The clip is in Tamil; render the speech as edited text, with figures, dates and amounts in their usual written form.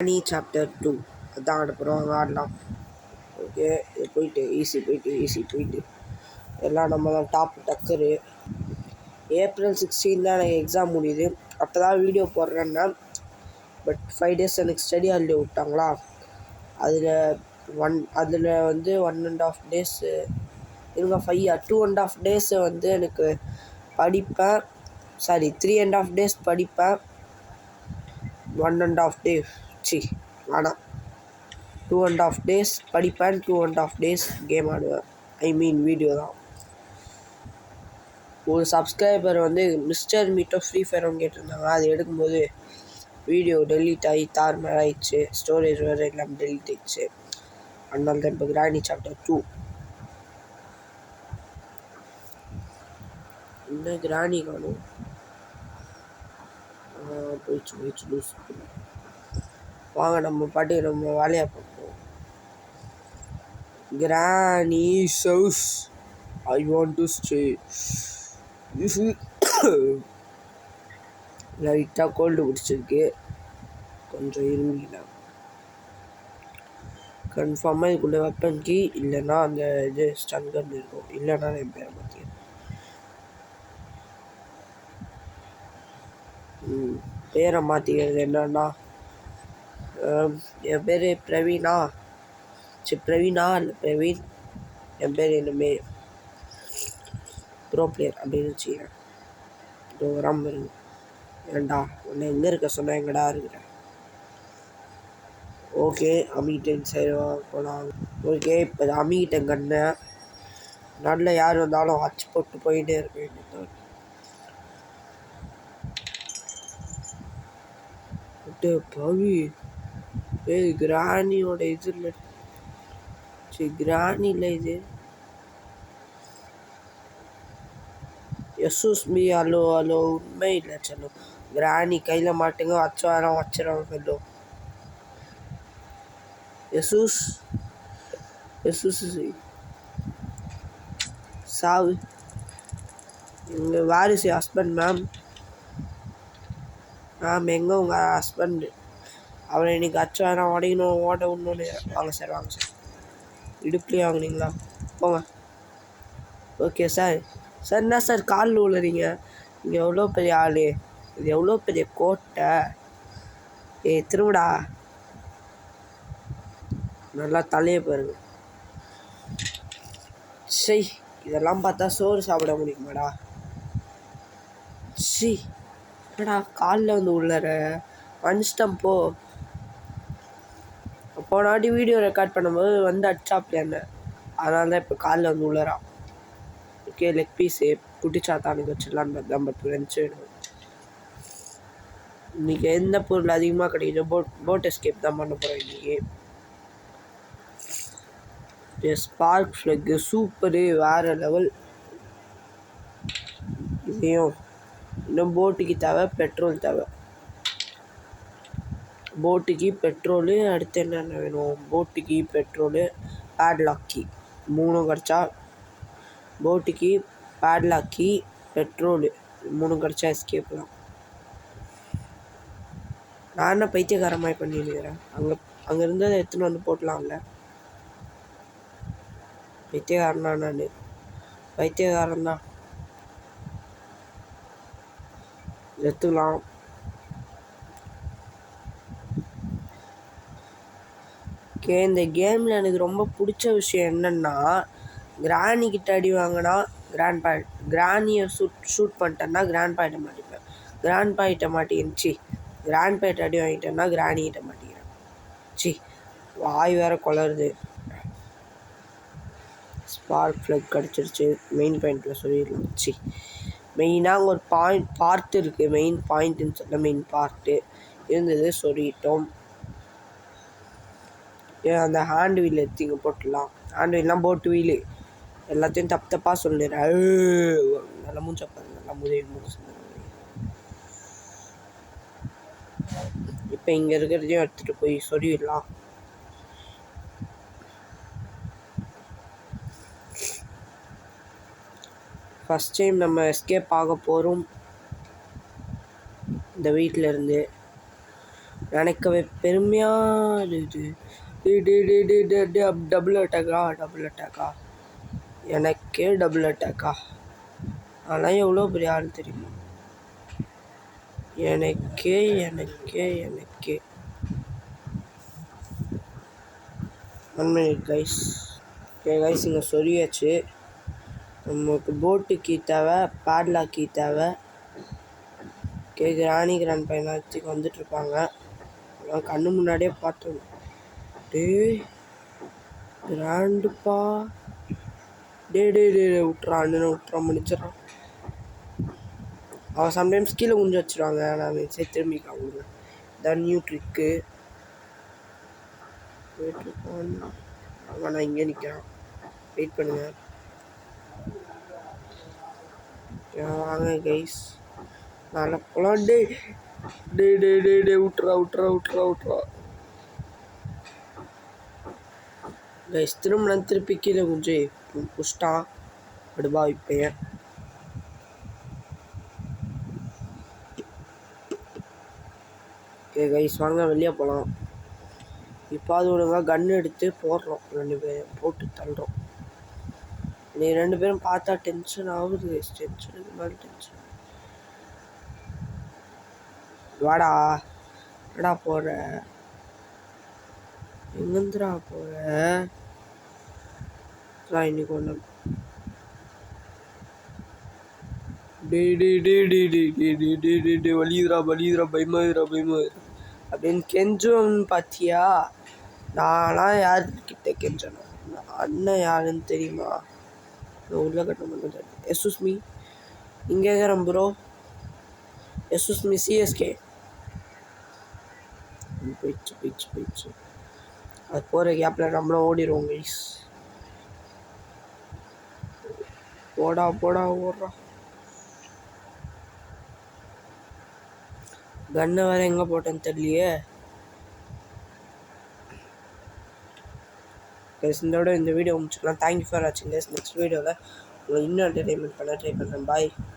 Granny Chapter 2 அதான் அடுப்புறோம் ஆடலாம். ஓகே, இது போயிட்டு ஈஸி போயிட்டு எல்லாம் நம்ம தான் டாப் டக்கரு. April 16 தான் எனக்கு எக்ஸாம் முடியுது. அப்போ தான் வீடியோ போடுறேன்னா, பட் 5 days எனக்கு ஸ்டடி ஹாலிடே விட்டாங்களா. அதில் வந்து 1.5 days இருங்க 2.5 days வந்து எனக்கு படிப்பேன். 3.5 days படிப்பேன். 1.5 days வேணாம் 2.5 days படிப்பேன். 2.5 days கேம் ஆடுவேன். வீடியோ தான். ஒரு சப்ஸ்கிரைபர் வந்து மிஸ்டர் மீட்டோ ஃப்ரீ ஃபயரும் கேட்டிருந்தாங்க. அது எடுக்கும்போது வீடியோ டெலீட் ஆகி தாறுமாறு ஆயிடுச்சு. ஸ்டோரேஜ் வேறு எல்லாம் டெலீட் ஆயிடுச்சு. அதனால தான் இப்போ கிராணி சாப்டர் 2 என்ன கிராணி காணும் போயிடுச்சு லூஸ். வாங்க நம்ம பாட்டு நம்ம வேலையாக பார்ப்போம். Granny's house. I want to stay. லைட்டாக கோல்டு பிடிச்சிருக்கு. கொஞ்சம் இருமிக்கலாம். கன்ஃபார்மாக இதுக்குள்ள வெப்பன் கீ இல்லைன்னா அந்த இது ஸ்டன் கன் இருக்கும். இல்லைன்னா என் பேரை மாற்றி பேரை மாற்றிக்கிறது என்னன்னா, என் பேர் பிரவீனா இல்லை பிரவீன். என் பேர் என்னமே ப்ரோ பிளேயர் அப்படின்னு வச்சுக்கிறேன். இது வராமல் இருங்க. ஏண்டா உன்னை எங்கே இருக்க சொன்னால் எங்கடா இருக்கிறேன். ஓகே, அமிகிட்டன் சரி போகலாம். ஓகே, இப்போ அமிகிட்டன் கண்ணு நல்ல யார் வந்தாலும் அச்சு போட்டு போயிட்டே இருக்க வேண்டியது. பவி கிராணியோட இது இல்லை. கிராணி இல்லை இது. எஸ்ஸூஸ்மி ஹலோ உண்மை இல்லை. சொல்லு கிராணி கையில் மாட்டுங்க. வச்சிடறோம் ஹலோ எஸ்ஸூஸ் சாவு. எங்கள் வாரிசு ஹஸ்பண்ட் மேம் எங்கே உங்கள் ஹஸ்பண்டு? அவரை இன்னைக்கு அச்சாரம் உடையணும் ஓட விடணுன்னு. வாங்க சார் இடுப்புலேயே வாங்கினீங்களா? போங்க. ஓகே சார் என்ன சார் காலில் விழுறீங்க? இங்கே எவ்வளோ பெரிய ஆள், இது எவ்வளோ பெரிய கோட்டை. திருவிடா நல்லா தலையை பாருங்க. இதெல்லாம் பார்த்தா சோறு சாப்பிட முடியுமாடா? என்னடா காலில் வந்து உள்ளற மனுஷம் போ. போனாட்டி வீடியோ ரெக்கார்ட் பண்ணும்போது வந்து அடிச்சாப்ல என்ன, அதனால தான் இப்போ காலில் வந்து உள்ளறான். ஓகே, லெக் பீஸு குட்டிச்சாத்தானுக்கு வச்சிடலான்னு பார்த்தா பட் ஃப்ரெண்ட்ஸு இன்றைக்கி எந்த பொருள் அதிகமாக கிடைக்குது? போட் எஸ்கேப் தான் பண்ண போகிறோம் இன்றைக்கி. ஸ்பார்க் ஃப்ளக்கு சூப்பரு, வேறு லெவல். இதையும் இன்னும் போட்டுக்கு தேவை, பெட்ரோல் தேவை. போட்டுக்கு பெட்ரோலு, அடுத்து என்னென்ன வேணும்? போட்டுக்கு பெட்ரோலு, பேட்லாக்கி 3 கிடச்சா, போட்டுக்கு பேட்லாக்கி பெட்ரோலு 3 கிடச்சா எஸ்கேப் தான். நான் என்ன பைத்தியக்காரமாய் பண்ணிடுக்கிறேன். அங்கே இருந்ததை எடுத்துன்னு வந்து போட்டலாம்ல. பைத்தியக்காரன் தான் எடுத்துக்கலாம். ஓகே, இந்த கேமில் எனக்கு ரொம்ப பிடிச்ச விஷயம் என்னென்னா, கிராணிக்கிட்ட அடி வாங்கினா கிராணியை ஷூட் பண்ணிட்டேன்னா கிராண்ட் பாயிட்ட மாட்டிப்பேன். கிராண்ட் பாயிட்ட மாட்டிக்கிச்சு. கிராண்ட் பாயிட்ட அடி வாங்கிட்டேன்னா கிராணிக்கிட்ட மாட்டிக்கிறேன். வாய் வேறு குளருது. ஸ்பார்க் ஃப்ளக் கிடச்சிருச்சு. மெயின் பாயிண்டில் சொல்லிடலாம். மெயினாக ஒரு பார்ட் இருக்குது. மெயின் பாயிண்ட்டுன்னு சொல்ல மெயின் பார்ட்டு இருந்தது சொல்லிட்டோம். அந்த ஹேண்ட் வீல் எடுத்து இங்கே போட்டுடலாம். ஹேண்ட் வீல்லாம் போட்டு வீலு எல்லாத்தையும் தப்பாக சொல்லிடுறேன். நல்லா மூச்சப்பாரு, நல்லா மூச்சு. இப்போ இங்கே இருக்கிறதையும் எடுத்துகிட்டு போய் சொல்லிடலாம். ஃபஸ்ட் டைம் நம்ம எஸ்கேப் ஆக போகிறோம் இந்த வீட்டில் இருந்து. நினைக்கவே பெருமையாக இது. டபுள் அட்டாக்கா எனக்கே டபுள் அட்டாக்கா. ஆனால் எவ்வளோ பெரிய ஆள் தெரியுமா? எனக்கே 1 minute கைஸ். ஓகே கைஸ், இங்கே சொல்லியாச்சு. நமக்கு போட்டு கீ தேவை, பேட்லாக் கீ தேவை. ஓகே, கிராண்ட் பையனாத்துக்கு வந்துட்டுருப்பாங்க. கண்ணு முன்னாடியே பார்த்தோம். கிராண்டுப்பா விட்டுறான், அண்ணனை விட்டுறான், முடிச்சிடறான். அவன் சம்டைம்ஸ் கீழே குஞ்சு வச்சுருவாங்க. நான் சரி திரும்பிக்காங்க. இதான் நியூ ட்ரிக்கு. போயிட்டுருப்பான். அவன் நான் இங்கே நிற்கிறான். வெயிட் பண்ணுங்க. வாங்க கைஸ், நல்லா போலாம். விட்டுறா கைஸ். திருப்பி கீழே குஞ்சு புஷ்டான். அடுபா இப்பையன். ஓகே கைஸ், வாங்க வெளியே போகலாம். இப்போ அது ஒழுங்காக கன்று எடுத்து போடுறோம். 2 பேரும் போட்டு தள்ளுறோம். நீ 2 பேரும் பார்த்தா டென்ஷன் ஆகுது கைஸ். டென்ஷனுக்கு மேலே டென்ஷன். வாடா என்னடா போகிற? எங்கேருந்துடா போகிற? இன்னைக்கு ஒன்று வலியுதுரா பயமாதுரா அப்படின்னு கெஞ்சும் பார்த்தியா? நான்லாம் யார்கிட்ட கெஞ்சணும்? அண்ணன் யாருன்னு தெரியுமா? உள்ள கட்ட மட்டும். எஸ்எஸ் மீ இங்கே இருக்கிறேன் ப்ரோ. எஸ்எஸ் மீ சிஎஸ்கே போயிடுச்சு. அது போகிற கேப்பில் நம்மளும் ஓடிடுவோம் கைஸ். போடா ஓடுறா. கன்னை வேறு எங்கே போட்டேன்னு தெரியலையே. இதோட இந்த வீடியோ முடிச்சுக்கலாம். தேங்க்யூ ஃபார் வாட்சிங் கைஸ். நெக்ஸ்ட் வீடியோவில் உங்களை இன்னும் என்டர்டெயின்மெண்ட் பண்ண ட்ரை பண்ணுறேன். பாய்.